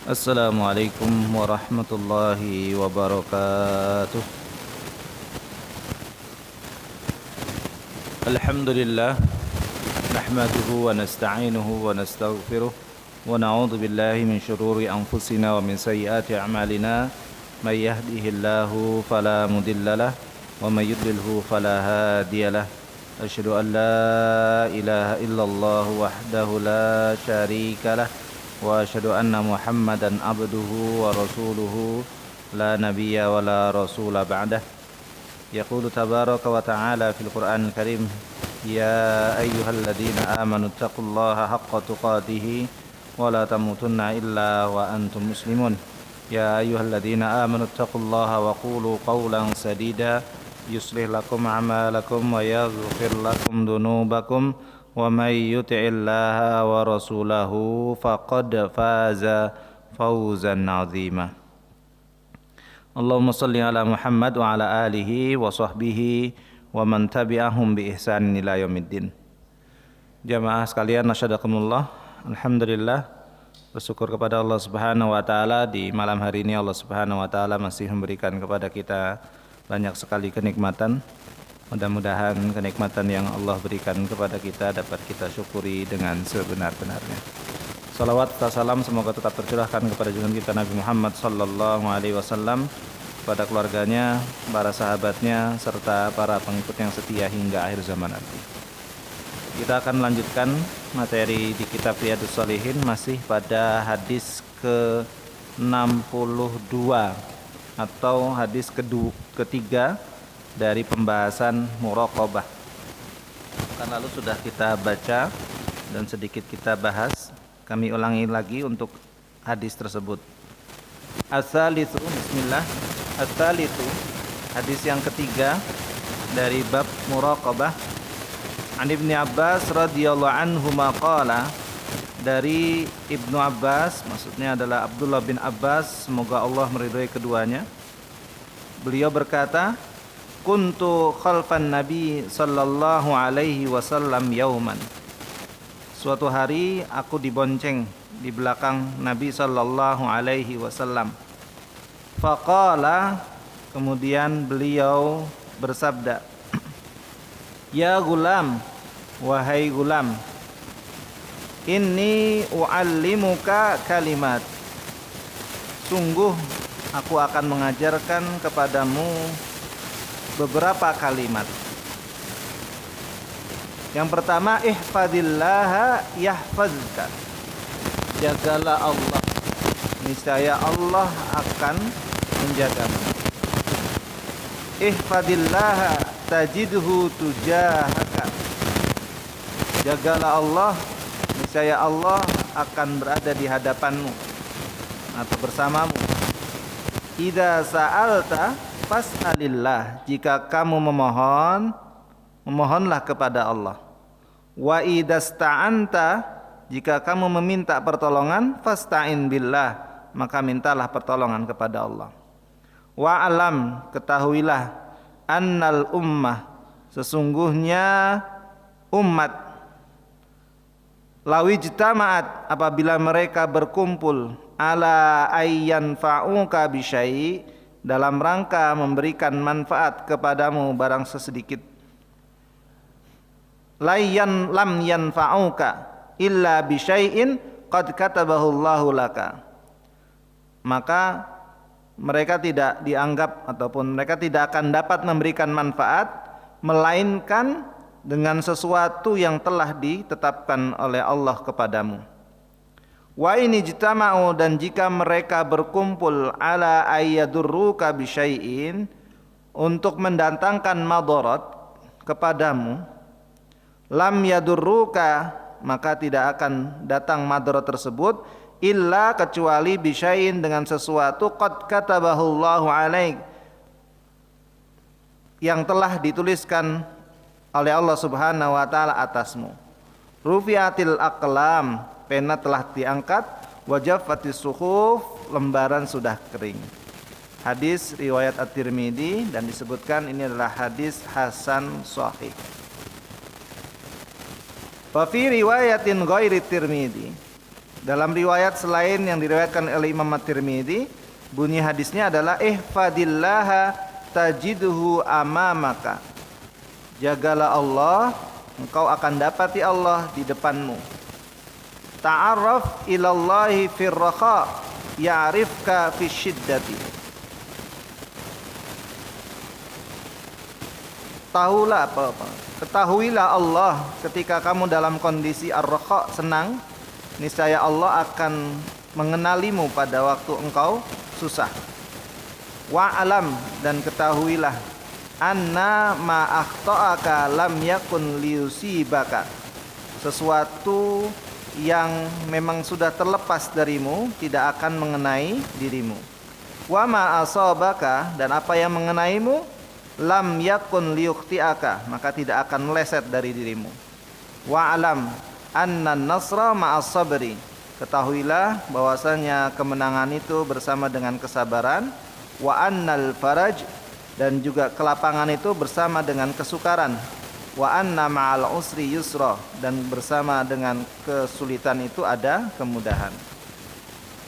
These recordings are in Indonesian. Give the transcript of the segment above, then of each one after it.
Assalamualaikum warahmatullahi wabarakatuh. Alhamdulillah, nahmaduhu wa nasta'inuhu wa nastaghfiruh wa na'udzu billahi min shururi anfusina wa min sayyiati a'malina. May yahdihillahu fala mudhillalah wa may yudlilhu fala hadiyalah. Asyhadu an la ilaha illallah wahdahu la syarikalah wa asyhadu anna Muhammadan abduhu wa rasuluhu la nabiyya wa la rasula ba'dah. Yaqulu tabaraka wa ta'ala fil Qur'anil Karim, ya ayyuhalladzina amanu taqullaha haqqa tuqatih wa la tamutunna illa wa antum muslimun. Ya ayyuhalladzina amanu taqullaha wa qulu qawlan sadida yuslih lakum a'malakum wa yaghfir lakum dunubakum wa may yuti'illaha wa rasulahu faqad faza fawzan 'azima. Allahumma shalli ala Muhammad wa ala alihi wa sahbihi wa man tabi'ahum bi ihsanin ila yaumiddin. Jamaah sekalian, nasyadakumullah. Alhamdulillah, bersyukur kepada Allah Subhanahu wa taala, di malam hari ini Allah Subhanahu wa taala masih memberikan kepada kita banyak sekali kenikmatan. Mudah-mudahan kenikmatan yang Allah berikan kepada kita dapat kita syukuri dengan sebenar-benarnya. Salawat serta salam semoga tetap tercurahkan kepada junjungan kita Nabi Muhammad sallallahu alaihi wasallam, kepada keluarganya, para sahabatnya, serta para pengikut yang setia hingga akhir zaman nanti. Kita akan melanjutkan materi di kitab Riyadhus Shalihin, masih pada hadis ke-62 atau hadis ketiga dari pembahasan muraqabah. Kan lalu sudah kita baca dan sedikit kita bahas. Kami ulangi lagi untuk hadis tersebut. As-salitsu, bismillah. As-salitsu, hadis yang ketiga dari bab muraqabah. An Ibnu Abbas radhiyallahu anhu maqala, dari Ibnu Abbas, maksudnya adalah Abdullah bin Abbas, semoga Allah meridhai keduanya. Beliau berkata, kuntu khalfan Nabi sallallahu alaihi wasallam yauman. Suatu hari aku dibonceng di belakang Nabi sallallahu alaihi wasallam. Faqala, kemudian beliau bersabda, ya gulam, wahai gulam, inni u'allimuka kalimat. Sungguh aku akan mengajarkan kepadamu beberapa kalimat. Yang pertama, ihfadillaha yahfazka. Jagalah Allah, niscaya Allah akan menjagamu. Ihfadillaha tajidhu tujahaka. Jagalah Allah, niscaya Allah akan berada di hadapanmu atau bersamamu. Idza sa'alta fas'alillah. Jika kamu memohon, memohonlah kepada Allah. Wa idasta'anta, jika kamu meminta pertolongan, fasta'in billah, maka mintalah pertolongan kepada Allah. Wa alam, ketahuilah, annal ummah, sesungguhnya umat, lawijtama'at, apabila mereka berkumpul, ala ayyan fa'uka bisyai, dalam rangka memberikan manfaat kepadamu barang sesedikit, layyan lam yanfa'uka illa bisyai'in qad katabahu Allahu laka, maka mereka tidak dianggap ataupun mereka tidak akan dapat memberikan manfaat melainkan dengan sesuatu yang telah ditetapkan oleh Allah kepadamu. Wa in ijtama'u, dan jika mereka berkumpul, ala ayyadurruka bisyai'in, untuk mendatangkan madarat kepadamu, lam yadurruka, maka tidak akan datang madarat tersebut, illa, kecuali, bisyai'in, dengan sesuatu, qad katabahu Allahu alaik, yang telah dituliskan oleh Allah Subhanahu wa taala atasmu. Rufiatil aqlam, pena telah diangkat, wajaffatis suhuf, lembaran sudah kering. Hadis riwayat At-Tirmidzi, dan disebutkan ini adalah hadis hasan sahih. Wa fi riwayatin ghairi Tirmidzi, Dalam riwayat selain yang diriwayatkan oleh Imam At-Tirmidzi, bunyi hadisnya adalah ihfadillaha tajidhu amamaka. Jagalah Allah, engkau akan dapati Allah di depanmu. Ta'arraf ilallahi firraha ya'rifka fisyiddati. Ketahuilah Allah ketika kamu dalam kondisi ar-raha, senang, niscaya Allah akan mengenalimu pada waktu engkau susah. Wa'alam, dan ketahuilah, anna ma akhta'aka lam yakun liyusibaka. Sesuatu yang memang sudah terlepas darimu tidak akan mengenai dirimu. Wa ma asabaka, dan apa yang mengenaimu, lam yakun liyukhti'aka, maka tidak akan meleset dari dirimu. Wa'alam anna nasra ma'as sabri. Ketahuilah bahwasanya kemenangan itu bersama dengan kesabaran. Wa annal faraj, dan juga kelapangan itu bersama dengan kesukaran. Wa anna ma'al usri yusra, dan bersama dengan kesulitan itu ada kemudahan.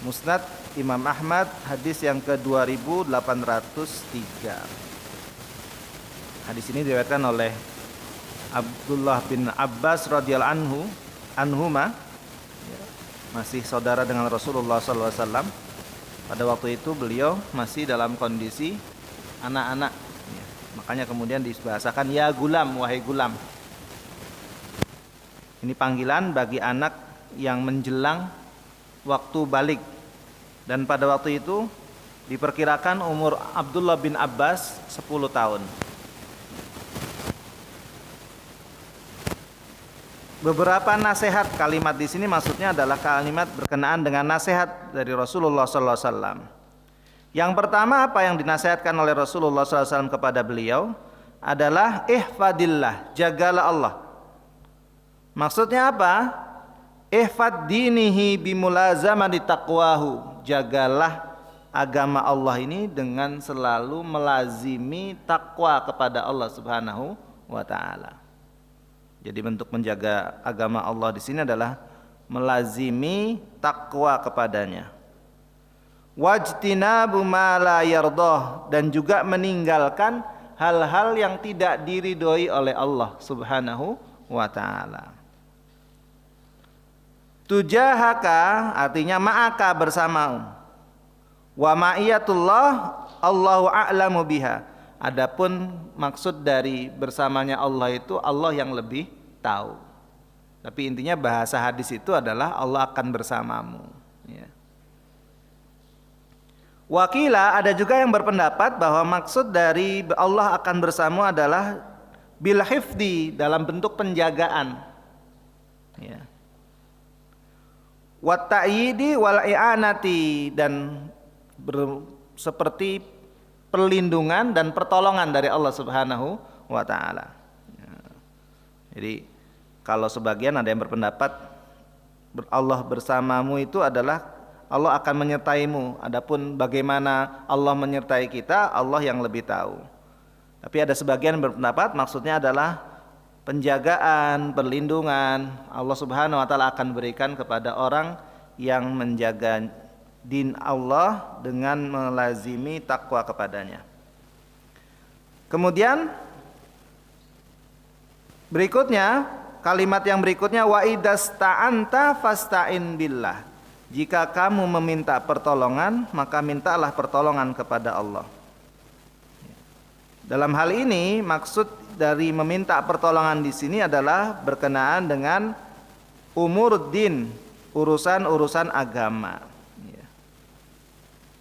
Musnad Imam Ahmad, hadis yang ke-2803. Hadis ini diriwayatkan oleh Abdullah bin Abbas radhiyallahu anhuma, masih saudara dengan Rasulullah SAW. Pada waktu itu beliau masih dalam kondisi anak-anak, makanya kemudian dibahasakan ya gulam, wahai gulam. Ini panggilan bagi anak yang menjelang waktu balik. Dan pada waktu itu diperkirakan umur Abdullah bin Abbas 10 tahun. Beberapa nasihat kalimat di sini maksudnya adalah kalimat berkenaan dengan nasihat dari Rasulullah SAW. Yang pertama, apa yang dinasihatkan oleh Rasulullah SAW kepada beliau adalah ihfadillah, jagalah Allah. Maksudnya apa? Ihfad dinihi bimulazamati taqwahu, jagalah agama Allah ini dengan selalu melazimi takwa kepada Allah Subhanahu wa taala. Jadi bentuk menjaga agama Allah di sini adalah melazimi takwa kepadanya. Wajtinabu ma la yardah, dan juga meninggalkan hal-hal yang tidak diridhoi oleh Allah Subhanahu wa taala. Tujahaka artinya ma'aka, bersamamu. Wa ma'iyatullah Allahu a'lamu biha. Adapun maksud dari bersamanya Allah itu Allah yang lebih tahu. Tapi intinya bahasa hadis itu adalah Allah akan bersamamu, ya. Wakila, ada juga yang berpendapat bahwa maksud dari Allah akan bersamamu adalah bil hifdi, dalam bentuk penjagaan, ya. Wat ta'yidi wal i'anati, dan seperti perlindungan dan pertolongan dari Allah Subhanahu wa taala. Jadi kalau sebagian ada yang berpendapat Allah bersamamu itu adalah Allah akan menyertaimu. Adapun bagaimana Allah menyertai kita, Allah yang lebih tahu. Tapi ada sebagian berpendapat maksudnya adalah penjagaan, perlindungan Allah Subhanahu wa taala akan berikan kepada orang yang menjaga din Allah dengan melazimi takwa kepadanya. Kemudian berikutnya, kalimat yang berikutnya, wa idasta'anta fasta'in billah. Jika kamu meminta pertolongan, maka mintalah pertolongan kepada Allah. Dalam hal ini maksud dari meminta pertolongan di sini adalah berkenaan dengan umur din, urusan-urusan agama.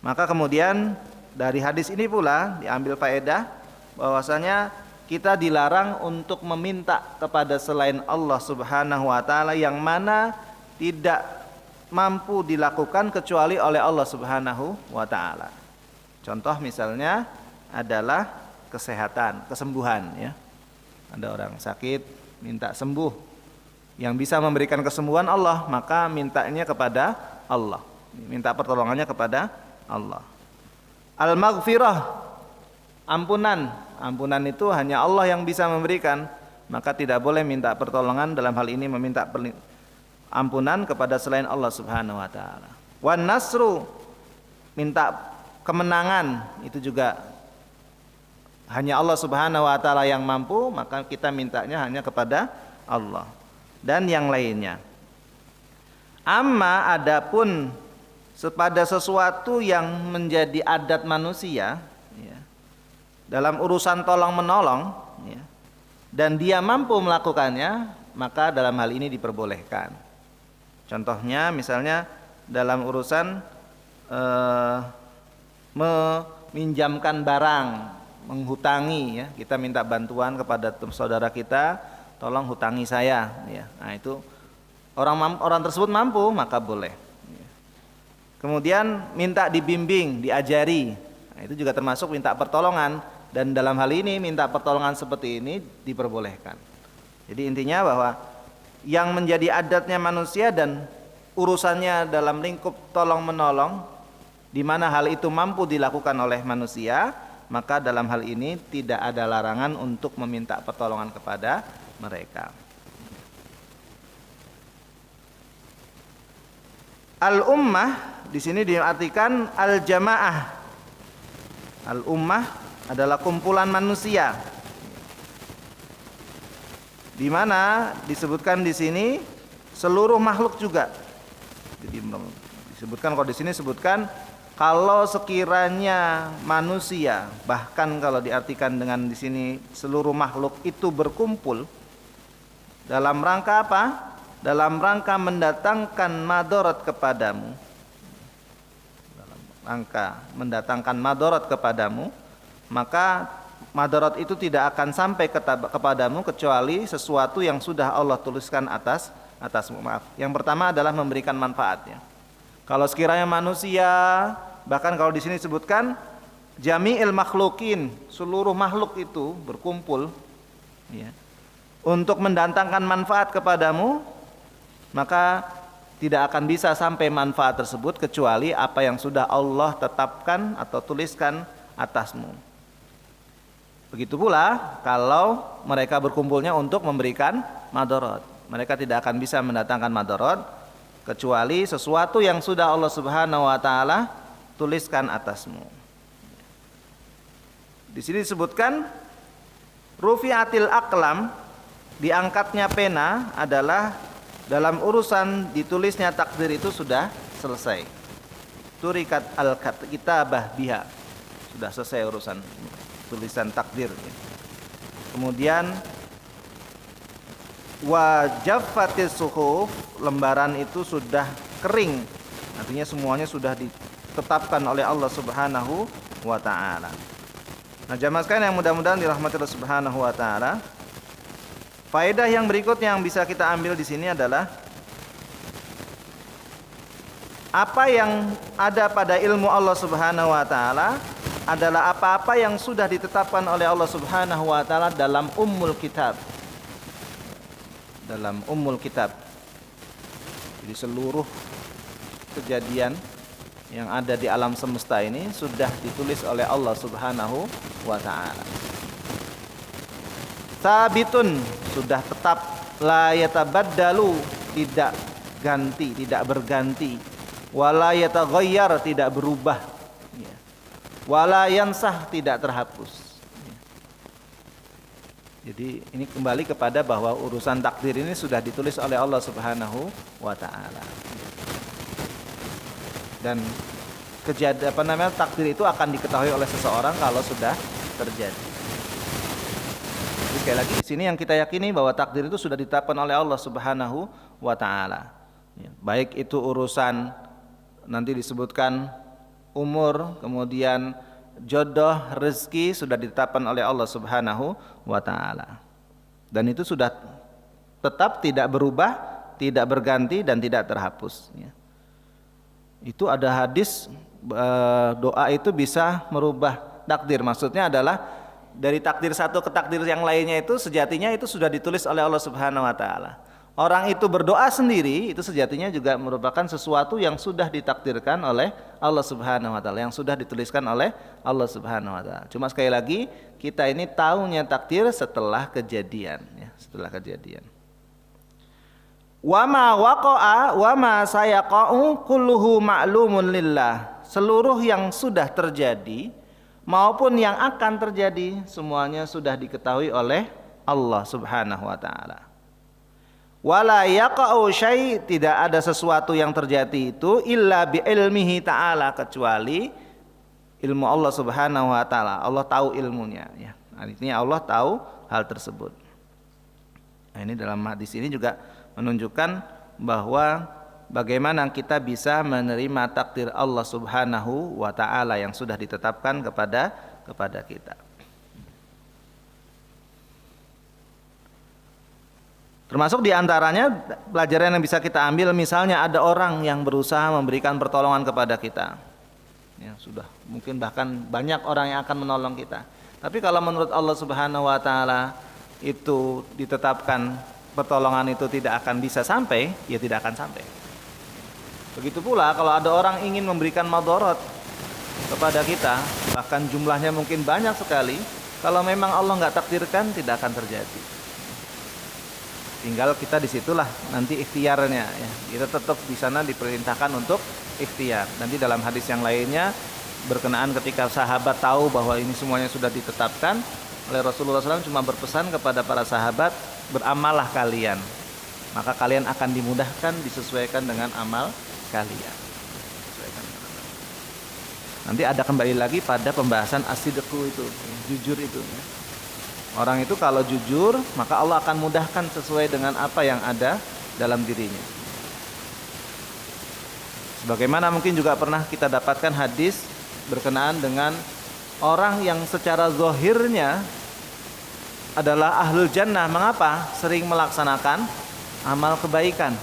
Maka kemudian dari hadis ini pula diambil faedah bahwasanya kita dilarang untuk meminta kepada selain Allah Subhanahu wa taala yang mana tidak mampu dilakukan kecuali oleh Allah Subhanahu wa taala. Contoh misalnya adalah kesehatan, kesembuhan, ya. Ada orang sakit minta sembuh. Yang bisa memberikan kesembuhan Allah, maka mintanya kepada Allah. Minta pertolongannya kepada Allah. Al-maghfirah, ampunan. Ampunan itu hanya Allah yang bisa memberikan, maka tidak boleh minta pertolongan dalam hal ini meminta ampunan kepada selain Allah Subhanahu wa taala. Wan nasru, minta kemenangan, itu juga hanya Allah Subhanahu wa taala yang mampu, maka kita mintanya hanya kepada Allah dan yang lainnya. Amma adapun pada sesuatu yang menjadi adat manusia, ya, dalam urusan tolong menolong, ya, dan dia mampu melakukannya, maka dalam hal ini diperbolehkan. Contohnya misalnya dalam urusan meminjamkan barang, menghutangi, ya, kita minta bantuan kepada saudara kita, tolong hutangi saya, ya. Nah, itu orang tersebut mampu, maka boleh. Kemudian minta dibimbing, diajari, nah, itu juga termasuk minta pertolongan, dan dalam hal ini minta pertolongan seperti ini diperbolehkan. Jadi intinya bahwa yang menjadi adatnya manusia dan urusannya dalam lingkup tolong menolong, di mana hal itu mampu dilakukan oleh manusia, maka dalam hal ini tidak ada larangan untuk meminta pertolongan kepada mereka. Al-ummah di sini diartikan al-jamaah. Al-ummah adalah kumpulan manusia, di mana disebutkan di sini seluruh makhluk juga. Jadi disebutkan, kalau di sini sebutkan kalau sekiranya manusia, bahkan kalau diartikan dengan di sini seluruh makhluk itu berkumpul dalam rangka apa? Dalam rangka mendatangkan madarat kepadamu. Dalam rangka mendatangkan madarat kepadamu, maka madarat itu tidak akan sampai kepadamu kecuali sesuatu yang sudah Allah tuliskan atasmu. Maaf. Yang pertama adalah memberikan manfaatnya. Kalau sekiranya manusia, bahkan kalau di sini disebutkan jami'il makhlukin, seluruh makhluk itu berkumpul, ya, untuk mendatangkan manfaat kepadamu, maka tidak akan bisa sampai manfaat tersebut kecuali apa yang sudah Allah tetapkan atau tuliskan atasmu. Begitu pula kalau mereka berkumpulnya untuk memberikan madarat, mereka tidak akan bisa mendatangkan madarat kecuali sesuatu yang sudah Allah Subhanahu wa taala tuliskan atasmu. Di sini disebutkan rufi'atil aqlam, diangkatnya pena adalah dalam urusan ditulisnya takdir itu sudah selesai. Turikat al-kitabah biha, sudah selesai urusan tulisan takdir. Kemudian wajaffatis suhuf, lembaran itu sudah kering, artinya semuanya sudah ditetapkan oleh Allah Subhanahu wa taala. Nah, jamaah sekalian yang mudah-mudahan dirahmati Allah Subhanahu wa taala, faedah yang berikutnya yang bisa kita ambil di sini adalah apa yang ada pada ilmu Allah Subhanahu wa taala adalah apa-apa yang sudah ditetapkan oleh Allah Subhanahu wa taala dalam ummul kitab. Dalam ummul kitab. Jadi seluruh kejadian yang ada di alam semesta ini sudah ditulis oleh Allah Subhanahu wa taala. Sabitun, sudah tetap, la yatabaddalu, tidak ganti, tidak berganti, wala yataghayyar, tidak berubah, ya, wala yansah, tidak terhapus, ya. Jadi ini kembali kepada bahwa urusan takdir ini sudah ditulis oleh Allah Subhanahu wa taala. Dan takdir itu akan diketahui oleh seseorang kalau sudah terjadi. Sekali lagi di sini yang kita yakini bahwa takdir itu sudah ditetapkan oleh Allah Subhanahu wa taala. Ya, baik itu urusan nanti disebutkan umur, kemudian jodoh, rezeki sudah ditetapkan oleh Allah Subhanahu wa taala. Dan itu sudah tetap, tidak berubah, tidak berganti dan tidak terhapus, ya. Itu ada hadis doa itu bisa merubah takdir. Maksudnya adalah dari takdir satu ke takdir yang lainnya itu sejatinya itu sudah ditulis oleh Allah Subhanahu wa taala. Orang itu berdoa sendiri itu sejatinya juga merupakan sesuatu yang sudah ditakdirkan oleh Allah Subhanahu wa taala, yang sudah dituliskan oleh Allah Subhanahu wa taala. Cuma sekali lagi kita ini tahunya takdir setelah kejadian, ya, setelah kejadian. Wa ma waqa'a wa ma sayaqa'u kulluhu ma'lumun lillah. Seluruh yang sudah terjadi maupun yang akan terjadi semuanya sudah diketahui oleh Allah Subhanahu wa taala. Wala yaqa'u syai', tidak ada sesuatu yang terjadi itu illa bi ilmihi ta'ala, kecuali ilmu Allah Subhanahu wa taala. Allah tahu ilmunya ya. Artinya Allah tahu hal tersebut. Nah, ini dalam hadis ini juga menunjukkan bahwa bagaimana kita bisa menerima takdir Allah Subhanahu wa taala yang sudah ditetapkan kepada kita. Termasuk diantaranya pelajaran yang bisa kita ambil, misalnya ada orang yang berusaha memberikan pertolongan kepada kita. Ya, sudah mungkin bahkan banyak orang yang akan menolong kita. Tapi kalau menurut Allah Subhanahu wa taala itu ditetapkan pertolongan itu tidak akan bisa sampai, ya tidak akan sampai. Begitu pula kalau ada orang ingin memberikan madarat kepada kita, bahkan jumlahnya mungkin banyak sekali, kalau memang Allah nggak takdirkan tidak akan terjadi. Tinggal kita disitulah nanti ikhtiarnya ya. Kita tetap di sana diperintahkan untuk ikhtiar. Nanti dalam hadis yang lainnya berkenaan ketika sahabat tahu bahwa ini semuanya sudah ditetapkan oleh Rasulullah SAW, cuma berpesan kepada para sahabat, beramallah kalian, maka kalian akan dimudahkan disesuaikan dengan amal kalian. Nanti ada kembali lagi pada pembahasan as-sidqu itu, jujur itu. Orang itu kalau jujur, maka Allah akan mudahkan sesuai dengan apa yang ada dalam dirinya. Sebagaimana mungkin juga pernah kita dapatkan hadis berkenaan dengan orang yang secara zahirnya adalah ahlul jannah. Mengapa? Sering melaksanakan amal kebaikan,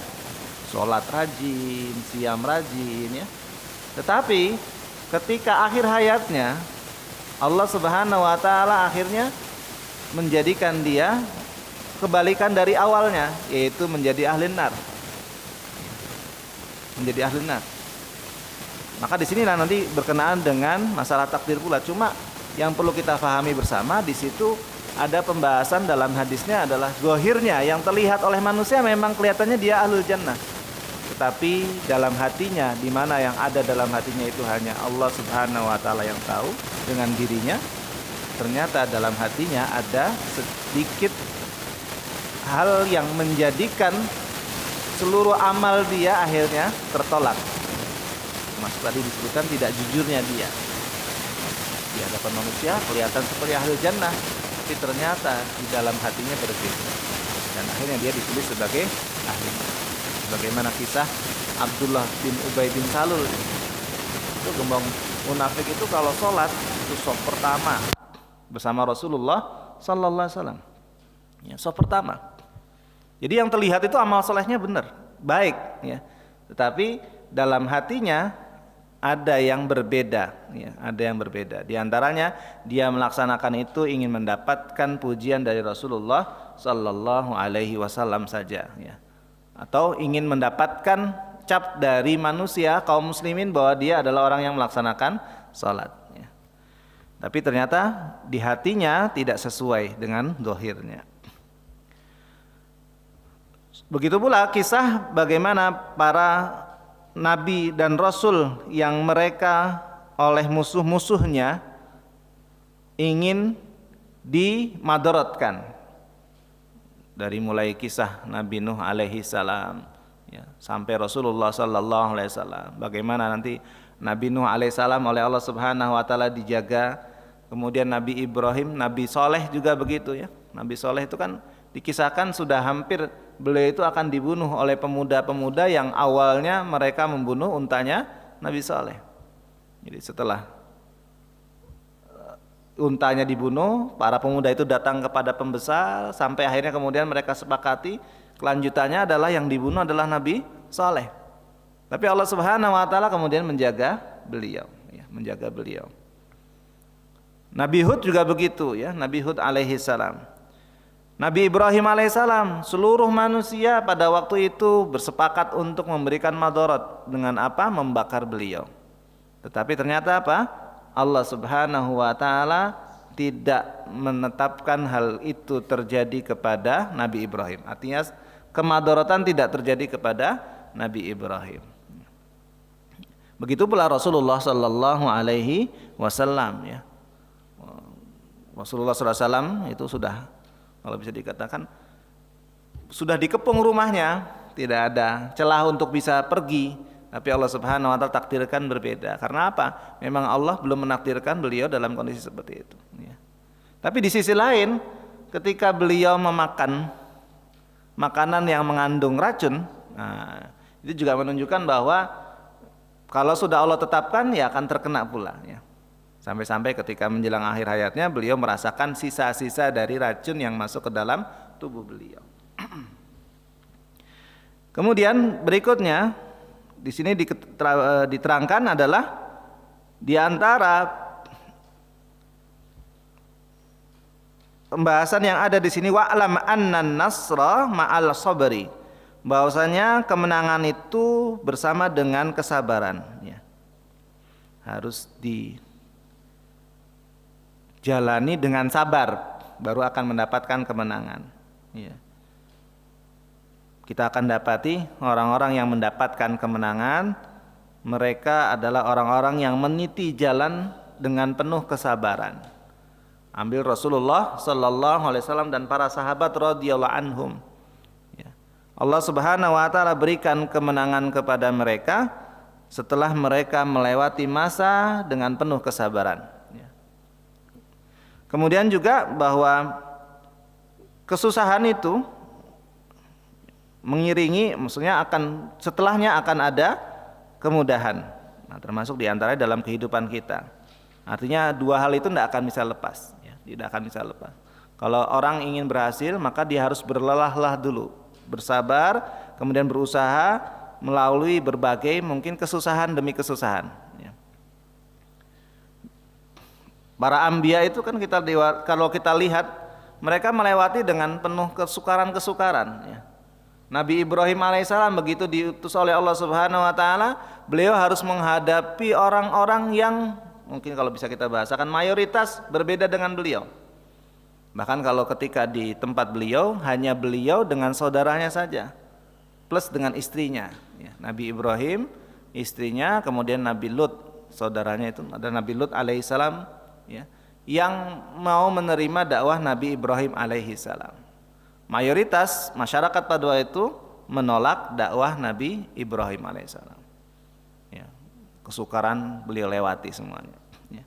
sholat rajin, siam rajin ya. Tetapi ketika akhir hayatnya, Allah Subhanahu wa taala akhirnya menjadikan dia kebalikan dari awalnya, yaitu menjadi ahli nar. Menjadi ahli nar. Maka di sinilah nanti berkenaan dengan masalah takdir pula. Cuma yang perlu kita pahami bersama, di situ ada pembahasan dalam hadisnya adalah zahirnya yang terlihat oleh manusia memang kelihatannya dia ahlul jannah. Tetapi dalam hatinya, di mana yang ada dalam hatinya itu hanya Allah Subhanahu wa taala yang tahu dengan dirinya. Ternyata dalam hatinya ada sedikit hal yang menjadikan seluruh amal dia akhirnya tertolak. Mas tadi disebutkan tidak jujurnya dia. Di hadapan manusia kelihatan seperti ahli jannah, tapi ternyata di dalam hatinya berbeda. Dan akhirnya dia ditulis sebagai ahli. Bagaimana kisah Abdullah bin Ubay bin Salul. Itu gembong munafik itu kalau sholat itu shaf pertama bersama Rasulullah sallallahu alaihi wasallam. Ya, shaf pertama. Jadi yang terlihat itu amal solehnya benar, baik ya. Tetapi dalam hatinya ada yang berbeda ya, ada yang berbeda. Di antaranya dia melaksanakan itu ingin mendapatkan pujian dari Rasulullah sallallahu alaihi wasallam saja ya. Atau ingin mendapatkan cap dari manusia kaum muslimin bahwa dia adalah orang yang melaksanakan salat. Tapi ternyata di hatinya tidak sesuai dengan zahirnya. Begitu pula kisah bagaimana para nabi dan rasul yang mereka oleh musuh-musuhnya ingin dimadaratkan. Dari mulai kisah Nabi Nuh alaihi salam ya, sampai Rasulullah sallallahu alaihi wasallam. Bagaimana nanti Nabi Nuh alaihi salam oleh Allah Subhanahu wa taala dijaga. Kemudian Nabi Ibrahim, Nabi Soleh juga begitu ya. Nabi Soleh itu kan dikisahkan sudah hampir beliau itu akan dibunuh oleh pemuda-pemuda yang awalnya mereka membunuh untanya Nabi Soleh. Jadi setelah untanya dibunuh, para pemuda itu datang kepada pembesar sampai akhirnya kemudian mereka sepakati kelanjutannya adalah yang dibunuh adalah Nabi Soleh. Tapi Allah Subhanahu wa taala kemudian menjaga beliau ya, menjaga beliau. Nabi Hud juga begitu ya, Nabi Hud alaihi salam. Nabi Ibrahim alaihissalam, seluruh manusia pada waktu itu bersepakat untuk memberikan madarat dengan apa? Membakar beliau. Tetapi ternyata apa? Allah Subhanahu wa taala tidak menetapkan hal itu terjadi kepada Nabi Ibrahim. Artinya kemadaratan tidak terjadi kepada Nabi Ibrahim. Begitu pula Rasulullah sallallahu alaihi wasallam ya. Rasulullah sallallahu alaihi wasallam itu sudah, kalau bisa dikatakan, sudah dikepung rumahnya, tidak ada celah untuk bisa pergi, tapi Allah Subhanahu wa taala takdirkan berbeda. Karena apa? Memang Allah belum menakdirkan beliau dalam kondisi seperti itu ya. Tapi di sisi lain, ketika beliau memakan makanan yang mengandung racun, nah, itu juga menunjukkan bahwa kalau sudah Allah tetapkan ya akan terkena pula ya. Sampai-sampai ketika menjelang akhir hayatnya beliau merasakan sisa-sisa dari racun yang masuk ke dalam tubuh beliau. Kemudian berikutnya di sini diterangkan adalah di antara pembahasan yang ada di sini, wa'lam annan nasra ma'al sabri, bahwasanya kemenangan itu bersama dengan kesabaran ya. Harus dijalani dengan sabar baru akan mendapatkan kemenangan ya. Kita akan dapati orang-orang yang mendapatkan kemenangan, mereka adalah orang-orang yang meniti jalan dengan penuh kesabaran. Ambil Rasulullah sallallahu alaihi wasallam dan para sahabat radhiyallahu anhum ya. Allah Subhanahu wa taala berikan kemenangan kepada mereka setelah mereka melewati masa dengan penuh kesabaran ya. Kemudian juga bahwa kesusahan itu mengiringi, maksudnya akan setelahnya akan ada kemudahan. Nah, termasuk diantaranya dalam kehidupan kita. Artinya dua hal itu tidak akan bisa lepas, ya, tidak akan bisa lepas. Kalau orang ingin berhasil, maka dia harus berlelah-lelah dulu, bersabar, kemudian berusaha melalui berbagai mungkin kesusahan demi kesusahan. Ya. Para anbiya itu kan kalau kita lihat mereka melewati dengan penuh kesukaran-kesukaran. Ya. Nabi Ibrahim alaihissalam begitu diutus oleh Allah Subhanahu wa taala, beliau harus menghadapi orang-orang yang mungkin kalau bisa kita bahasakan mayoritas berbeda dengan beliau. Bahkan kalau ketika di tempat beliau hanya beliau dengan saudaranya saja, plus dengan istrinya ya. Nabi Ibrahim, istrinya, kemudian Nabi Lut, saudaranya itu ada Nabi Lut alaihissalam ya, yang mau menerima dakwah Nabi Ibrahim alaihissalam. Mayoritas masyarakat pada waktu itu menolak dakwah Nabi Ibrahim alaihissalam. Ya, kesukaran beliau lewati semuanya. Ya.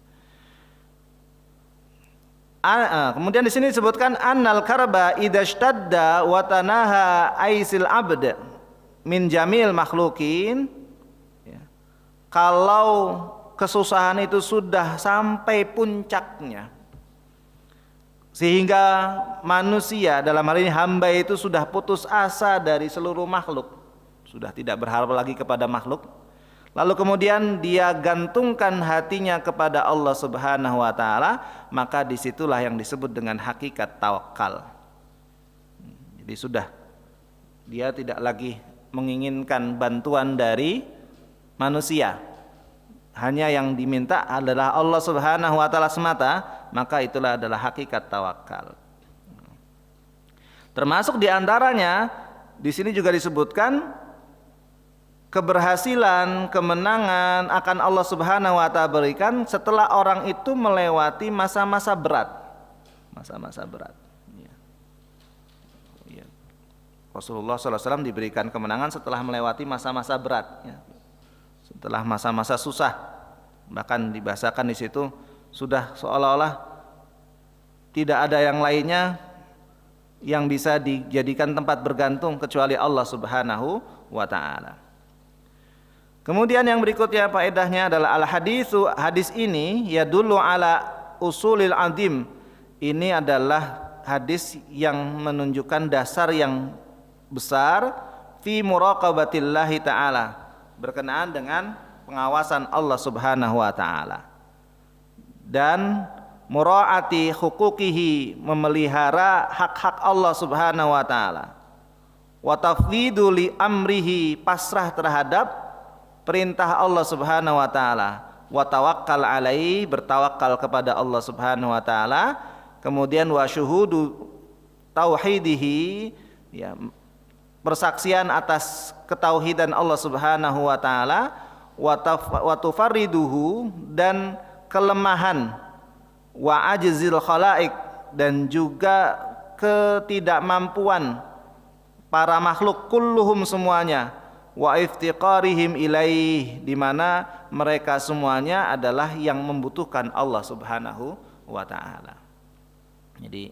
Kemudian di sini disebutkan annal karba idashtadda wa tanaha aisil abd min jamil makhlukin. Ya. Kalau kesusahan itu sudah sampai puncaknya, sehingga manusia dalam hal ini hamba itu sudah putus asa dari seluruh makhluk, sudah tidak berharap lagi kepada makhluk, lalu kemudian dia gantungkan hatinya kepada Allah Subhanahu wa taala, maka disitulah yang disebut dengan hakikat tawakal. Jadi sudah dia tidak lagi menginginkan bantuan dari manusia, hanya yang diminta adalah Allah Subhanahu wa taala semata, maka itulah adalah hakikat tawakal. Termasuk diantaranya di sini juga disebutkan keberhasilan, kemenangan akan Allah Subhanahu wa taala berikan setelah orang itu melewati masa-masa berat. Masa-masa berat. Ya. Rasulullah SAW diberikan kemenangan setelah melewati masa-masa berat. Ya. Setelah masa-masa susah, bahkan dibahasakan di situ sudah seolah-olah tidak ada yang lainnya yang bisa dijadikan tempat bergantung kecuali Allah Subhanahu wa taala. Kemudian yang berikutnya faedahnya adalah al-haditsu, hadis ini yadullu ala usulil azim. Ini adalah hadis yang menunjukkan dasar yang besar fi muraqabatillahi taala, berkenaan dengan pengawasan Allah Subhanahu wa taala dan muraati huquqihi, memelihara hak-hak Allah Subhanahu wa taala, wa tafwidu li amrihi, pasrah terhadap perintah Allah Subhanahu wa taala, wa tawakkal alaihi, bertawakal kepada Allah Subhanahu wa taala, kemudian wa syuhudu tauhidihi, ya, persaksian atas ketauhidan Allah Subhanahu wa taala, wa tufarriduhu, dan kelemahan, wa ajzil khalaik, dan juga ketidakmampuan para makhluk kulluhum semuanya, wa iftiqarihim ilaih, di mana mereka semuanya adalah yang membutuhkan Allah Subhanahu wa taala. Jadi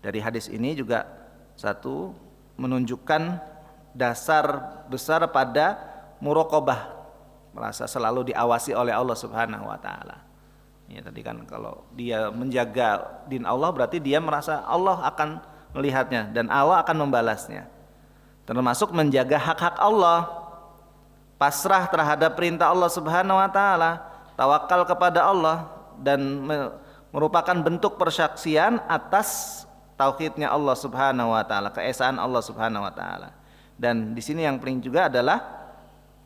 dari hadis ini juga satu menunjukkan dasar besar pada muraqabah, merasa selalu diawasi oleh Allah Subhanahu wa taala. Ya, tadi kan kalau dia menjaga din Allah berarti dia merasa Allah akan melihatnya dan Allah akan membalasnya. Termasuk menjaga hak-hak Allah, pasrah terhadap perintah Allah Subhanahu wa taala, tawakal kepada Allah, dan merupakan bentuk persaksian atas tauhidnya Allah Subhanahu wa taala, keesaan Allah Subhanahu wa taala. Dan di sini yang paling juga adalah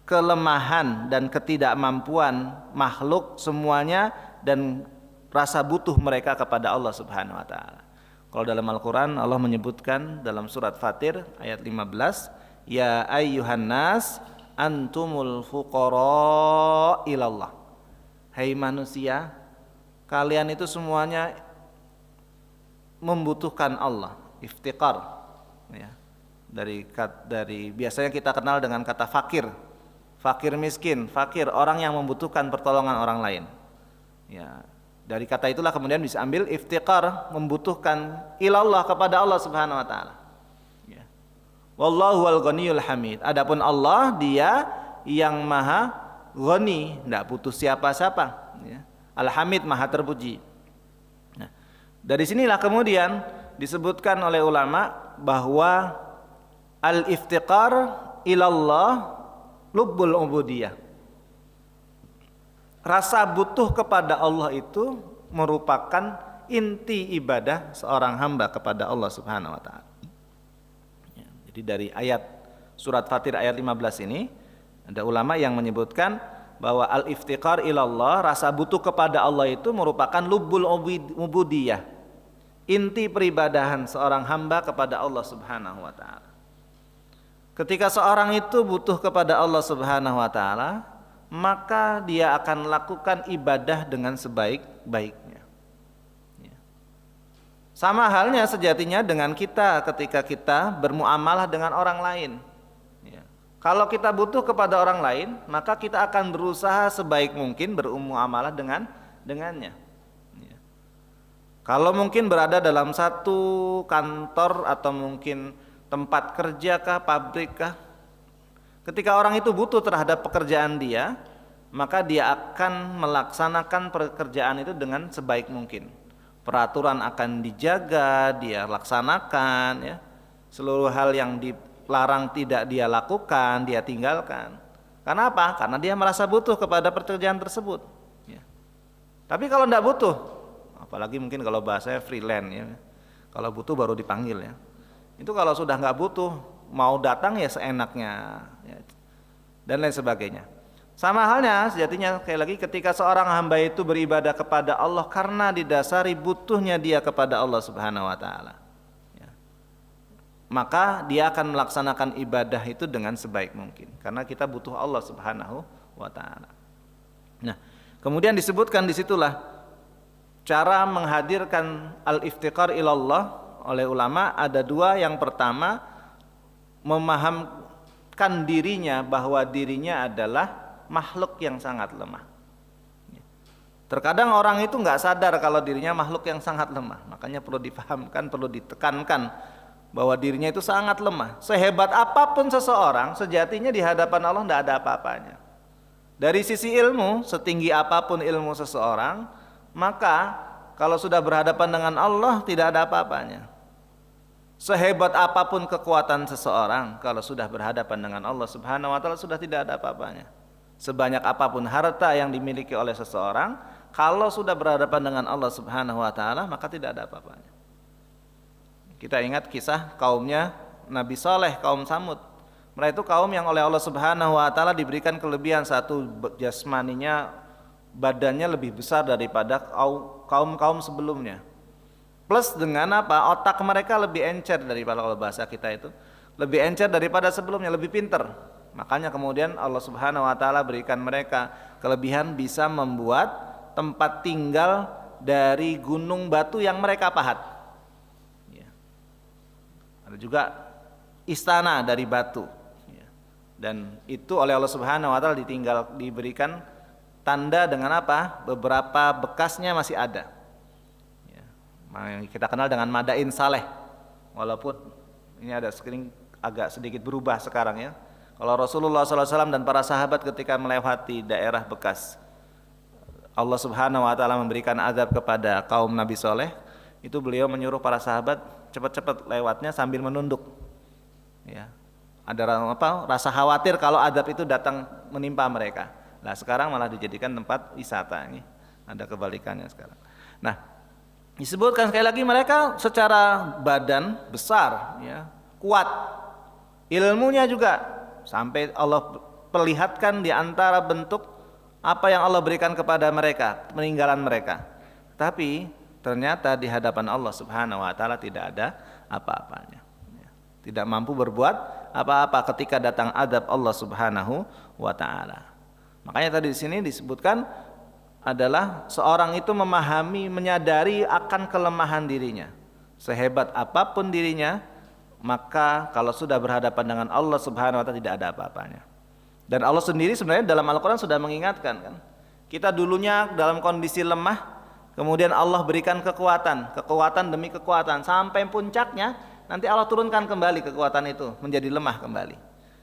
kelemahan dan ketidakmampuan makhluk semuanya dan rasa butuh mereka kepada Allah Subhanahu wa taala. Kalau dalam Al-Qur'an Allah menyebutkan dalam surat Fatir ayat 15, ya ayyuhan nas antumul fuqara ilallah. Hai manusia, kalian itu semuanya membutuhkan Allah, iftiqar, ya. Dari biasanya kita kenal dengan kata fakir. Fakir miskin, fakir orang yang membutuhkan pertolongan orang lain. Ya, dari kata itulah kemudian bisa ambil iftiqar, membutuhkan ilallah, kepada Allah Subhanahu wa taala. Ya. Wallahu wal ghaniyul hamid. Adapun Allah, dia yang maha ghani, tidak butuh siapa-siapa, ya. Al-Hamid, maha terpuji. Nah, dari sinilah kemudian disebutkan oleh ulama bahwa al-iftiqar ilallah lubbul ubudiyah. Rasa butuh kepada Allah itu merupakan inti ibadah seorang hamba kepada Allah Subhanahu wa taala. Ya, jadi dari ayat surat Fatir ayat 15 ini ada ulama yang menyebutkan bahwa al-iftiqar ilallah, rasa butuh kepada Allah itu merupakan lubbul ubudiyah, inti peribadahan seorang hamba kepada Allah Subhanahu wa taala. Ketika seorang itu butuh kepada Allah Subhanahu wa taala, maka dia akan lakukan ibadah dengan sebaik-baiknya. Ya. Sama halnya sejatinya dengan kita ketika kita bermuamalah dengan orang lain. Ya. Kalau kita butuh kepada orang lain, maka kita akan berusaha sebaik mungkin bermuamalah dengannya. Ya. Kalau mungkin berada dalam satu kantor atau mungkin tempat kerja kah, pabrik kah, ketika orang itu butuh terhadap pekerjaan dia, maka dia akan melaksanakan pekerjaan itu dengan sebaik mungkin. Peraturan akan dijaga, dia laksanakan, ya. Seluruh hal yang dilarang tidak dia lakukan, dia tinggalkan. Karena apa? Karena dia merasa butuh kepada pekerjaan tersebut. Ya. Tapi kalau tidak butuh, apalagi mungkin kalau bahasanya freelance, ya. Kalau butuh baru dipanggil, ya. Itu kalau sudah nggak butuh, mau datang ya seenaknya, ya, dan lain sebagainya. Sama halnya sejatinya sekali lagi ketika seorang hamba itu beribadah kepada Allah karena didasari butuhnya dia kepada Allah Subhanahu wa taala, ya, maka dia akan melaksanakan ibadah itu dengan sebaik mungkin karena kita butuh Allah Subhanahu wa taala. Nah, kemudian disebutkan disitulah cara menghadirkan al-iftiqar ilallah oleh ulama ada dua. Yang pertama, memahamkan dirinya bahwa dirinya adalah makhluk yang sangat lemah. Terkadang orang itu nggak sadar kalau dirinya makhluk yang sangat lemah, makanya perlu difahamkan, perlu ditekankan bahwa dirinya itu sangat lemah. Sehebat apapun seseorang, sejatinya di hadapan Allah tidak ada apa-apanya. Dari sisi ilmu, setinggi apapun ilmu seseorang, maka kalau sudah berhadapan dengan Allah tidak ada apa-apanya. Sehebat apapun kekuatan seseorang, kalau sudah berhadapan dengan Allah Subhanahu wa taala sudah tidak ada apa-apanya. Sebanyak apapun harta yang dimiliki oleh seseorang, kalau sudah berhadapan dengan Allah Subhanahu wa taala maka tidak ada apa-apanya. Kita ingat kisah kaumnya Nabi Saleh, kaum Samud. Mereka itu kaum yang oleh Allah Subhanahu wa taala diberikan kelebihan, satu, jasmaninya, badannya lebih besar daripada kaum-kaum sebelumnya. Plus dengan apa? Otak mereka lebih encer daripada, kalau bahasa kita itu, lebih encer daripada sebelumnya, lebih pinter. Makanya kemudian Allah Subhanahu wa taala berikan mereka kelebihan bisa membuat tempat tinggal dari gunung batu yang mereka pahat. Ya. Ada juga istana dari batu. Ya. Dan itu oleh Allah Subhanahu wa taala diberikan tanda dengan apa? Beberapa bekasnya masih ada. Ya. Yang kita kenal dengan Madain Saleh. Walaupun ini ada agak sedikit berubah sekarang ya. Kalau Rasulullah SAW dan para sahabat ketika melewati daerah bekas Allah Subhanahu wa taala memberikan azab kepada kaum Nabi Soleh, itu beliau menyuruh para sahabat cepat-cepat lewatnya sambil menunduk. Ya. Ada rasa khawatir kalau azab itu datang menimpa mereka. Nah, sekarang malah dijadikan tempat wisata ini. Ada kebalikannya sekarang. Nah, disebutkan sekali lagi mereka secara badan besar ya, kuat. Ilmunya juga sampai Allah perlihatkan di antara bentuk apa yang Allah berikan kepada mereka, peninggalan mereka. Tapi ternyata di hadapan Allah Subhanahu wa taala tidak ada apa-apanya. Tidak mampu berbuat apa-apa ketika datang azab Allah Subhanahu wa taala. Makanya tadi di sini disebutkan adalah seorang itu memahami, menyadari akan kelemahan dirinya. Sehebat apapun dirinya, maka kalau sudah berhadapan dengan Allah Subhanahu wa taala tidak ada apa-apanya. Dan Allah sendiri sebenarnya dalam Al-Qur'an sudah mengingatkan kan. Kita dulunya dalam kondisi lemah, kemudian Allah berikan kekuatan demi kekuatan sampai puncaknya nanti Allah turunkan kembali kekuatan itu menjadi lemah kembali.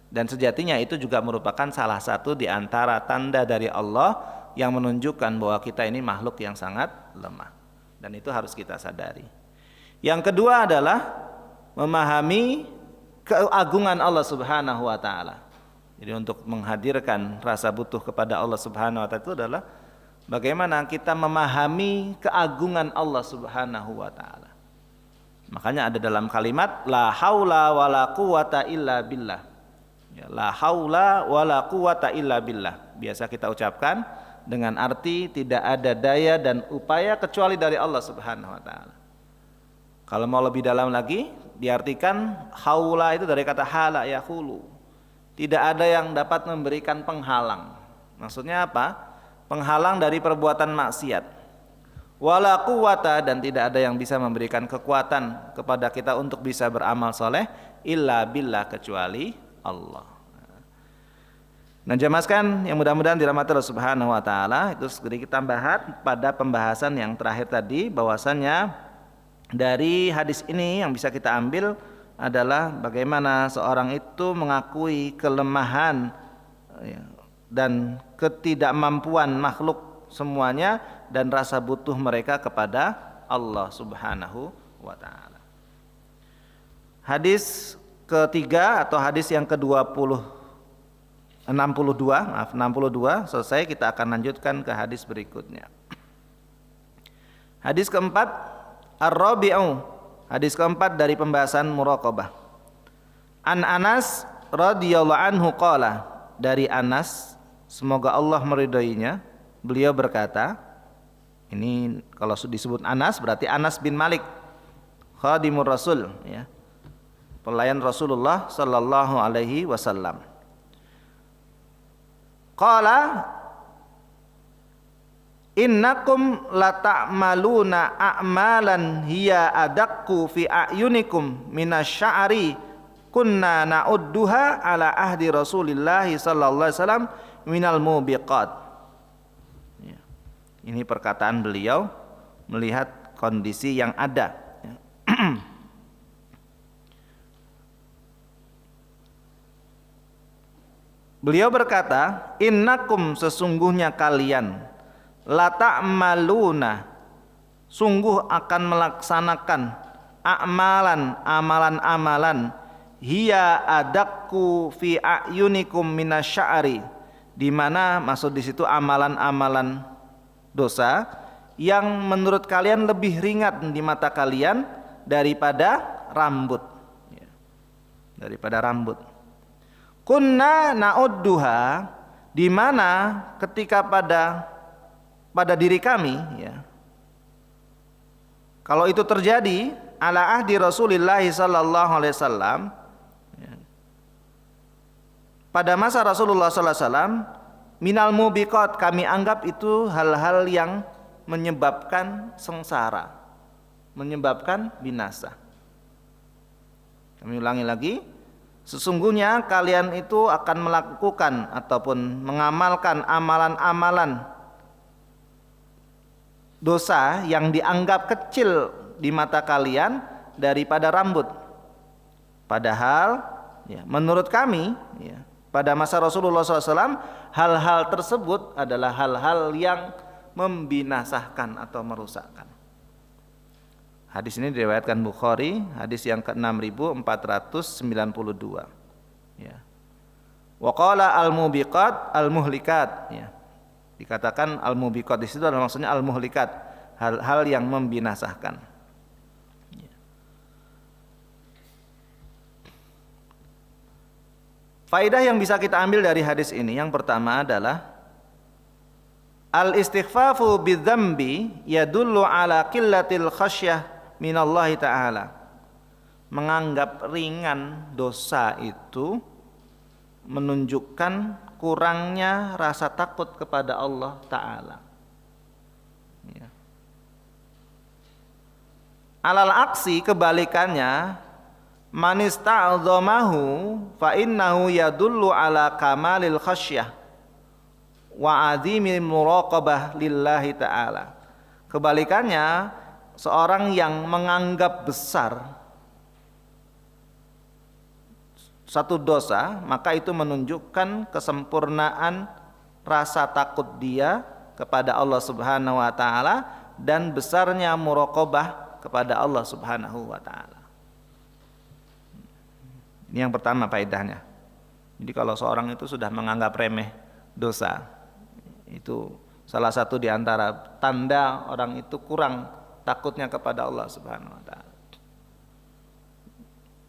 Dan sejatinya itu juga merupakan salah satu di antara tanda dari Allah yang menunjukkan bahwa kita ini makhluk yang sangat lemah. Dan itu harus kita sadari. Yang kedua adalah memahami keagungan Allah Subhanahu wa taala. Jadi untuk menghadirkan rasa butuh kepada Allah Subhanahu wa taala itu adalah bagaimana kita memahami keagungan Allah Subhanahu wa taala. Makanya ada dalam kalimat la haula wala quwata illa billah. Ya, la haula wala quwata illa billah. Biasa kita ucapkan dengan arti tidak ada daya dan upaya kecuali dari Allah Subhanahu wa taala. Kalau mau lebih dalam lagi, diartikan haula itu dari kata hala yahulu. Tidak ada yang dapat memberikan penghalang. Maksudnya apa? Penghalang dari perbuatan maksiat. Wala quwata, dan tidak ada yang bisa memberikan kekuatan kepada kita untuk bisa beramal soleh illa billah, kecuali Allah. Nah, jamaah sekalian yang mudah-mudahan dirahmati Allah Subhanahu wa taala, itu sedikit tambahan pada pembahasan yang terakhir tadi, bahwasannya dari hadis ini yang bisa kita ambil adalah bagaimana seorang itu mengakui kelemahan dan ketidakmampuan makhluk semuanya dan rasa butuh mereka kepada Allah Subhanahu wa taala. Hadis ketiga atau hadis yang ke-62 selesai, kita akan lanjutkan ke hadis berikutnya. Hadis keempat, Ar-Rabi'u, hadis keempat dari pembahasan muraqabah. An Anas radhiyallahu anhu qala, dari Anas semoga Allah meridhoinya, beliau berkata, ini kalau disebut Anas berarti Anas bin Malik, khadimur Rasul ya, pelayan Rasulullah sallallahu alaihi wasallam. Qala innakum lata'maluna a'malan hiya adaqqu fi a'yunikum minasy'ari kunna na'udduha ala ahdi Rasulillah sallallahu alaihi wasallam minal mubiqat. Ya. Ini perkataan beliau melihat kondisi yang ada. Ya. Beliau berkata, innakum, sesungguhnya kalian, la ta'maluna, sungguh akan melaksanakan a'malan, amalan-amalan, hiya adakku fi a'yunikum minasy'ari, di mana maksud di situ amalan-amalan dosa yang menurut kalian lebih ringan di mata kalian daripada rambut, ya, daripada rambut. Kunna na'udduha, di mana ketika pada diri kami, ya, kalau itu terjadi ala ahdi Rasulillah sallallahu alaihi wasallam, ya, pada masa Rasulullah sallallahu alaihi wasallam, minal mubiqat, kami anggap itu hal-hal yang menyebabkan sengsara, menyebabkan binasa. Kami ulangi lagi, sesungguhnya kalian itu akan melakukan ataupun mengamalkan amalan-amalan dosa yang dianggap kecil di mata kalian daripada rambut. Padahal ya, menurut kami ya, pada masa Rasulullah SAW, hal-hal tersebut adalah hal-hal yang membinasakan atau merusakkan. Hadis ini diriwayatkan Bukhari, hadis yang ke-6492. Ya. Wa qala al-mubiqat al-muhlikat. Ya. Dikatakan al-mubiqat di situ adalah maksudnya al-muhlikat, hal-hal yang membinasakan. Faidah yang bisa kita ambil dari hadis ini, yang pertama adalah al-istighfafu bidzambi yadullu ala qillatil khasyah minallahi ta'ala. Menganggap ringan dosa itu menunjukkan kurangnya rasa takut kepada Allah Ta'ala. Ya. Alal aksi, kebalikannya, man ista'dhamahu fa innahu yadullu ala kamalil khasyah wa azimil muraqabah lillahi ta'ala. Kebalikannya, seorang yang menganggap besar satu dosa, maka itu menunjukkan kesempurnaan rasa takut dia kepada Allah Subhanahu wa taala dan besarnya muraqabah kepada Allah Subhanahu wa taala. Ini yang pertama faedahnya. Jadi kalau seorang itu sudah menganggap remeh dosa, itu salah satu di antara tanda orang itu kurang takutnya kepada Allah Subhanahu wa taala.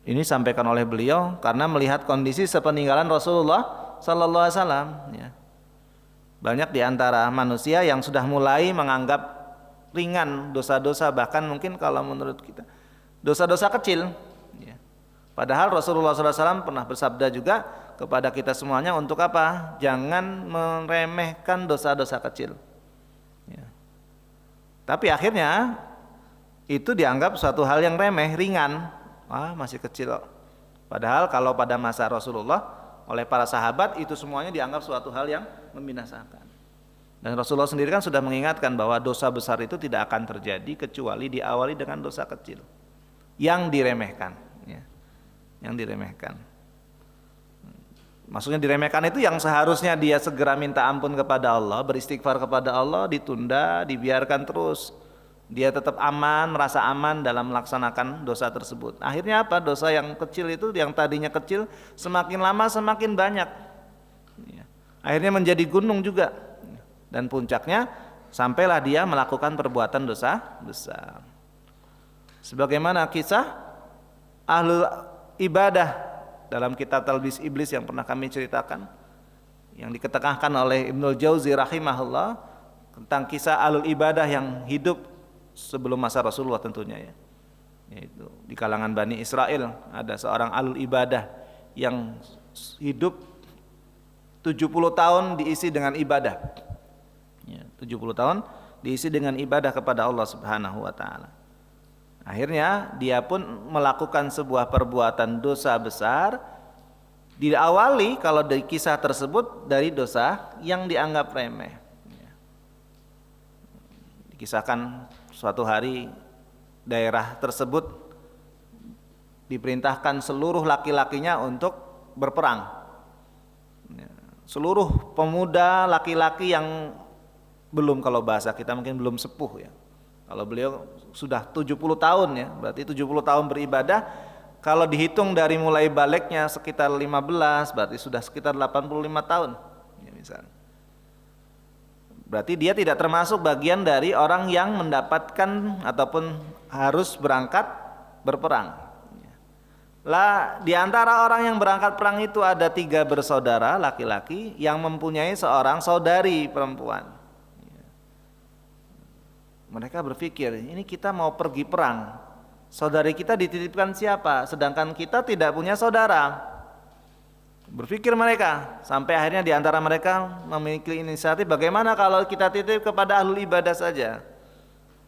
Ini disampaikan oleh beliau karena melihat kondisi sepeninggalan Rasulullah sallallahu alaihi wasallam, ya. Banyak di antara manusia yang sudah mulai menganggap ringan dosa-dosa, bahkan mungkin kalau menurut kita dosa-dosa kecil, ya. Padahal Rasulullah SAW pernah bersabda juga kepada kita semuanya untuk apa? Jangan meremehkan dosa-dosa kecil. Ya. Tapi akhirnya itu dianggap suatu hal yang remeh, ringan. Wah, masih kecil. Padahal kalau pada masa Rasulullah oleh para sahabat itu semuanya dianggap suatu hal yang membinasakan. Dan Rasulullah sendiri kan sudah mengingatkan bahwa dosa besar itu tidak akan terjadi kecuali diawali dengan dosa kecil yang diremehkan, ya. Yang diremehkan. Maksudnya diremehkan itu yang seharusnya dia segera minta ampun kepada Allah, beristighfar kepada Allah, ditunda, dibiarkan terus. Dia tetap aman, merasa aman dalam melaksanakan dosa tersebut. Akhirnya apa? Dosa yang kecil itu, yang tadinya kecil, semakin lama semakin banyak. Akhirnya menjadi gunung juga. Dan puncaknya sampailah dia melakukan perbuatan dosa besar. Sebagaimana kisah ahlul ibadah dalam kitab Talbis Iblis yang pernah kami ceritakan, yang diketengahkan oleh Ibnul Jauzi rahimahullah, tentang kisah ahlul ibadah yang hidup sebelum masa Rasulullah tentunya, ya. Yaitu di kalangan Bani Israel ada seorang ahlul ibadah yang hidup 70 tahun diisi dengan ibadah, ya, 70 tahun diisi dengan ibadah kepada Allah Subhanahu wa taala. Akhirnya dia pun melakukan sebuah perbuatan dosa besar, diawali kalau dari kisah tersebut dari dosa yang dianggap remeh. Dikisahkan suatu hari daerah tersebut diperintahkan seluruh laki-lakinya untuk berperang. Seluruh pemuda laki-laki yang belum, kalau bahasa kita mungkin belum sepuh, ya. Kalau beliau sudah 70 tahun, ya, berarti 70 tahun beribadah. Kalau dihitung dari mulai baliknya sekitar 15, berarti sudah sekitar 85 tahun, ya, misalnya. Berarti dia tidak termasuk bagian dari orang yang mendapatkan ataupun harus berangkat berperang. Lah, di antara orang yang berangkat perang itu ada 3 bersaudara laki-laki yang mempunyai seorang saudari perempuan. Mereka berpikir, ini kita mau pergi perang, saudari kita dititipkan siapa? Sedangkan kita tidak punya saudara. Berpikir mereka sampai akhirnya di antara mereka memiliki inisiatif, bagaimana kalau kita titip kepada ahlul ibadah saja.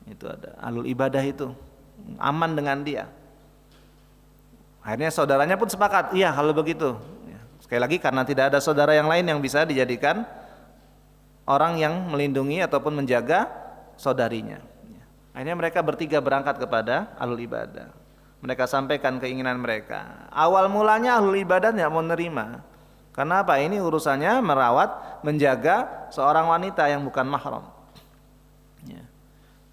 Itu ada ahlul ibadah itu aman dengan dia. Akhirnya saudaranya pun sepakat, iya kalau begitu. Sekali lagi karena tidak ada saudara yang lain yang bisa dijadikan orang yang melindungi ataupun menjaga saudarinya. Akhirnya mereka bertiga berangkat kepada ahlul ibadah. Mereka sampaikan keinginan mereka. Awal mulanya ahlul ibadah tidak mau menerima. Karena apa? Ini urusannya merawat, menjaga seorang wanita yang bukan mahram. Ya.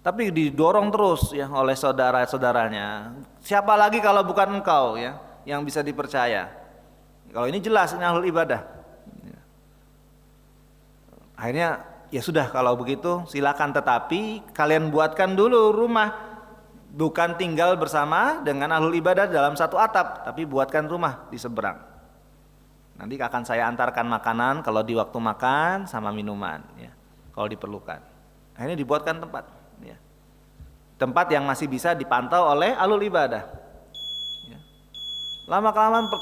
Tapi didorong terus ya oleh saudara-saudaranya. Siapa lagi kalau bukan engkau ya yang bisa dipercaya? Kalau ini jelas ini ahlul ibadah. Ya. Akhirnya ya sudah kalau begitu silakan, tetapi kalian buatkan dulu rumah. Bukan tinggal bersama dengan ahlul ibadah dalam satu atap, tapi buatkan rumah di seberang. Nanti akan saya antarkan makanan kalau di waktu makan sama minuman, ya, kalau diperlukan. Akhirnya dibuatkan tempat, ya. Tempat yang masih bisa dipantau oleh ahlul ibadah. Ya. Lama-kelamaan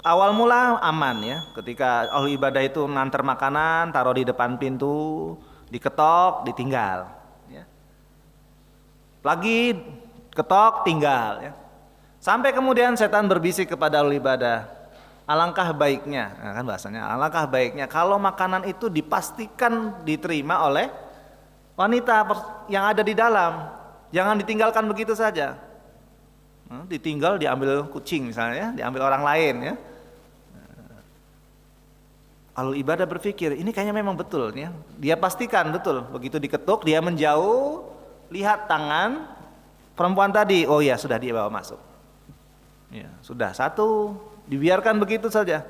awal mula aman ya, ketika ahlul ibadah itu ngantar makanan, taruh di depan pintu, diketok, ditinggal. Lagi ketok tinggal ya. Sampai kemudian setan berbisik kepada ahlul ibadah, alangkah baiknya, nah kan bahasanya, alangkah baiknya kalau makanan itu dipastikan diterima oleh wanita yang ada di dalam, jangan ditinggalkan begitu saja. Ditinggal diambil kucing misalnya, diambil orang lain ya. Ahlul ibadah berpikir ini kayaknya memang betul ya. Dia pastikan betul, begitu diketuk dia menjauh, lihat tangan perempuan tadi, oh ya sudah dia bawa masuk. Ya, sudah satu, dibiarkan begitu saja.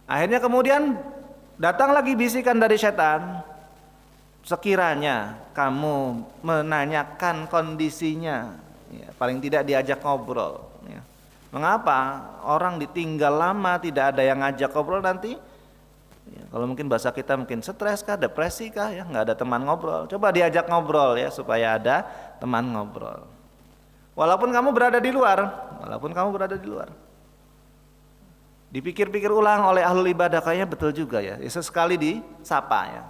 Akhirnya kemudian datang lagi bisikan dari setan. Sekiranya kamu menanyakan kondisinya, ya, paling tidak diajak ngobrol. Ya. Mengapa orang ditinggal lama tidak ada yang ngajak ngobrol nanti? Ya, kalau mungkin bahasa kita mungkin stres kah, depresi kah, ya nggak ada teman ngobrol. Coba diajak ngobrol ya supaya ada teman ngobrol. Walaupun kamu berada di luar, dipikir-pikir ulang oleh ahlul ibadah, kayaknya betul juga ya. Sesekali disapa.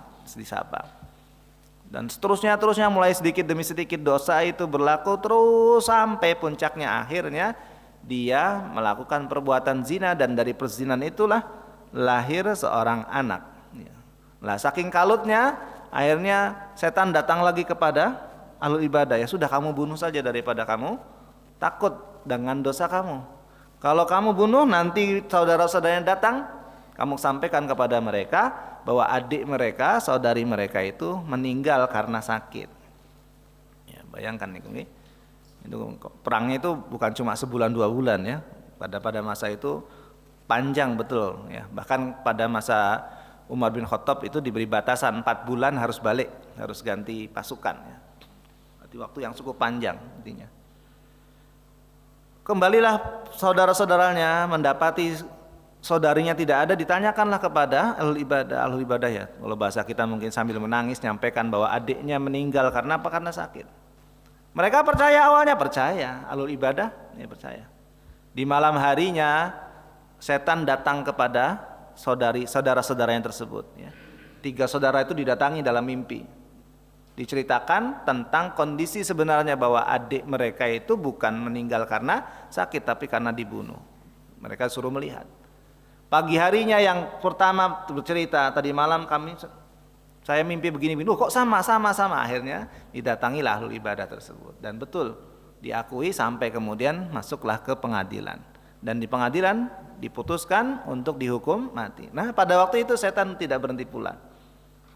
Dan seterusnya mulai sedikit demi sedikit dosa itu berlaku terus sampai puncaknya akhirnya dia melakukan perbuatan zina, dan dari perzinahan itulah lahir seorang anak. Lah saking kalutnya akhirnya setan datang lagi kepada ahlul ibadah, ya sudah kamu bunuh saja daripada kamu takut dengan dosa kamu. Kalau kamu bunuh nanti saudara-saudaranya datang, kamu sampaikan kepada mereka bahwa adik mereka, saudari mereka itu meninggal karena sakit. Ya, bayangkan nih, itu perangnya itu bukan cuma sebulan 2 bulan ya. Pada masa itu panjang betul ya. Bahkan pada masa Umar bin Khattab itu diberi batasan 4 bulan harus balik, harus ganti pasukan ya. Berarti waktu yang cukup panjang intinya. Kembalilah saudara-saudaranya mendapati saudarinya tidak ada, ditanyakanlah kepada ahlul ibadah ya. Kalau bahasa kita mungkin sambil menangis nyampaikan bahwa adiknya meninggal karena apa? Karena sakit. Mereka awalnya percaya, ahlul ibadah ya percaya. Di malam harinya setan datang kepada saudara-saudaranya tersebut ya. 3 saudara itu didatangi dalam mimpi. Diceritakan tentang kondisi sebenarnya bahwa adik mereka itu bukan meninggal karena sakit, tapi karena dibunuh. Mereka suruh melihat. Pagi harinya yang pertama bercerita, tadi malam saya mimpi begini-begini. Kok sama. Akhirnya didatangilah ahlul ibadah tersebut. Dan betul diakui sampai kemudian masuklah ke pengadilan. Dan di pengadilan diputuskan untuk dihukum mati. Nah pada waktu itu setan tidak berhenti pula.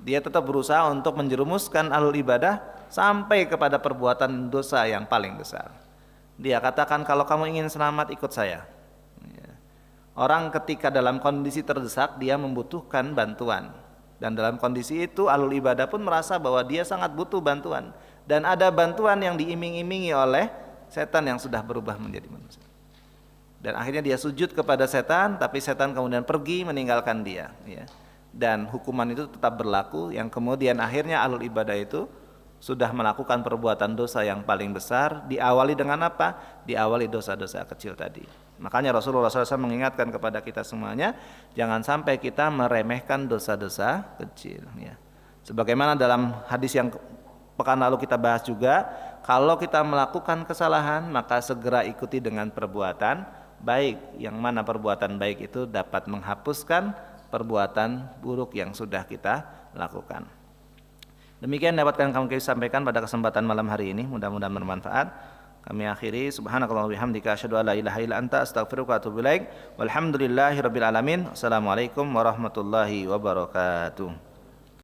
Dia tetap berusaha untuk menjerumuskan ahlul ibadah sampai kepada perbuatan dosa yang paling besar. Dia katakan, kalau kamu ingin selamat ikut saya. Orang ketika dalam kondisi terdesak dia membutuhkan bantuan. Dan dalam kondisi itu ahlul ibadah pun merasa bahwa dia sangat butuh bantuan. Dan ada bantuan yang diiming-imingi oleh setan yang sudah berubah menjadi manusia. Dan akhirnya dia sujud kepada setan, tapi setan kemudian pergi meninggalkan dia ya. Dan hukuman itu tetap berlaku, yang kemudian akhirnya ahlul ibadah itu sudah melakukan perbuatan dosa yang paling besar. Diawali dengan apa? Diawali dosa-dosa kecil tadi. Makanya Rasulullah SAW mengingatkan kepada kita semuanya, jangan sampai kita meremehkan dosa-dosa kecil. Ya. Sebagaimana dalam hadis yang pekan lalu kita bahas juga, kalau kita melakukan kesalahan maka segera ikuti dengan perbuatan baik, yang mana perbuatan baik itu dapat menghapuskan perbuatan buruk yang sudah kita lakukan. Demikian dapat kami sampaikan pada kesempatan malam hari ini, mudah-mudahan bermanfaat. Kami akhiri, subhanakallahumma bihamdika asyhadu an la ilaha illa anta astaghfiruka wa atubu ilaik. Walhamdulillahirabbil alamin. Assalamualaikum warahmatullahi wabarakatuh.